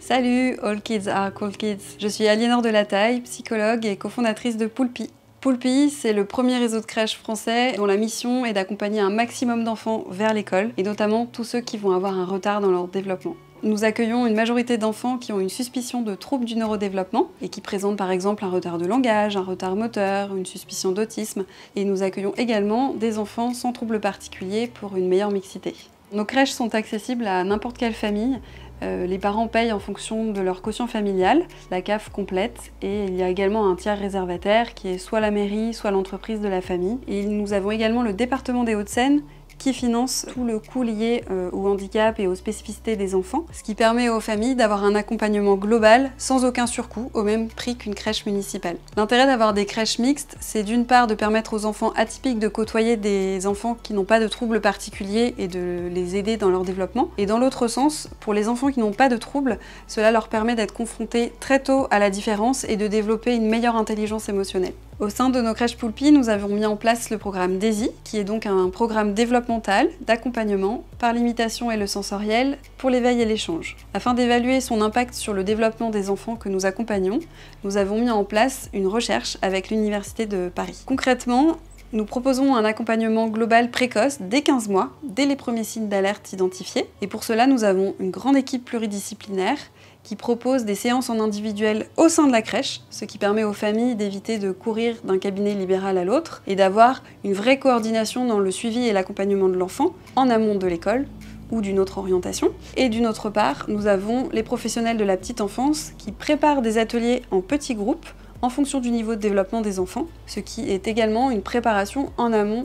Salut, All Kids are Cool Kids. Je suis Aliénor Delataille, psychologue et cofondatrice de Poulpi. Poulpi, c'est le premier réseau de crèches français dont la mission est d'accompagner un maximum d'enfants vers l'école, et notamment tous ceux qui vont avoir un retard dans leur développement. Nous accueillons une majorité d'enfants qui ont une suspicion de troubles du neurodéveloppement et qui présentent par exemple un retard de langage, un retard moteur, une suspicion d'autisme. Et nous accueillons également des enfants sans troubles particuliers pour une meilleure mixité. Nos crèches sont accessibles à n'importe quelle famille. Les parents payent en fonction de leur quotient familial, la CAF complète, et il y a également un tiers réservataire qui est soit la mairie, soit l'entreprise de la famille. Et nous avons également le département des Hauts-de-Seine qui finance tout le coût lié au handicap et aux spécificités des enfants, ce qui permet aux familles d'avoir un accompagnement global sans aucun surcoût, au même prix qu'une crèche municipale. L'intérêt d'avoir des crèches mixtes, c'est d'une part de permettre aux enfants atypiques de côtoyer des enfants qui n'ont pas de troubles particuliers et de les aider dans leur développement. Et dans l'autre sens, pour les enfants qui n'ont pas de troubles, cela leur permet d'être confrontés très tôt à la différence et de développer une meilleure intelligence émotionnelle. Au sein de nos crèches Poulpi, nous avons mis en place le programme DAISY, qui est donc un programme développemental d'accompagnement par l'imitation et le sensoriel pour l'éveil et l'échange. Afin d'évaluer son impact sur le développement des enfants que nous accompagnons, nous avons mis en place une recherche avec l'Université de Paris. Concrètement, nous proposons un accompagnement global précoce dès 15 mois, dès les premiers signes d'alerte identifiés. Et pour cela, nous avons une grande équipe pluridisciplinaire qui propose des séances en individuel au sein de la crèche, ce qui permet aux familles d'éviter de courir d'un cabinet libéral à l'autre et d'avoir une vraie coordination dans le suivi et l'accompagnement de l'enfant en amont de l'école ou d'une autre orientation. Et d'une autre part, nous avons les professionnels de la petite enfance qui préparent des ateliers en petits groupes en fonction du niveau de développement des enfants, ce qui est également une préparation en amont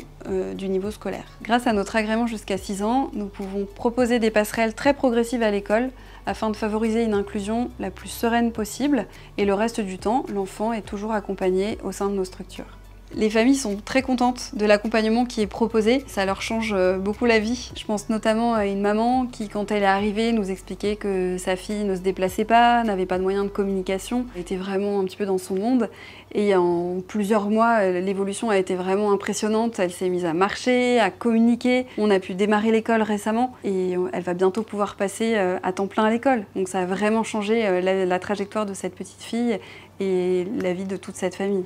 du niveau scolaire. Grâce à notre agrément jusqu'à 6 ans, nous pouvons proposer des passerelles très progressives à l'école afin de favoriser une inclusion la plus sereine possible, et le reste du temps, l'enfant est toujours accompagné au sein de nos structures. Les familles sont très contentes de l'accompagnement qui est proposé, ça leur change beaucoup la vie. Je pense notamment à une maman qui, quand elle est arrivée, nous expliquait que sa fille ne se déplaçait pas, n'avait pas de moyens de communication, elle était vraiment un petit peu dans son monde. Et en plusieurs mois, l'évolution a été vraiment impressionnante. Elle s'est mise à marcher, à communiquer. On a pu démarrer l'école récemment et elle va bientôt pouvoir passer à temps plein à l'école. Donc ça a vraiment changé la trajectoire de cette petite fille et la vie de toute cette famille.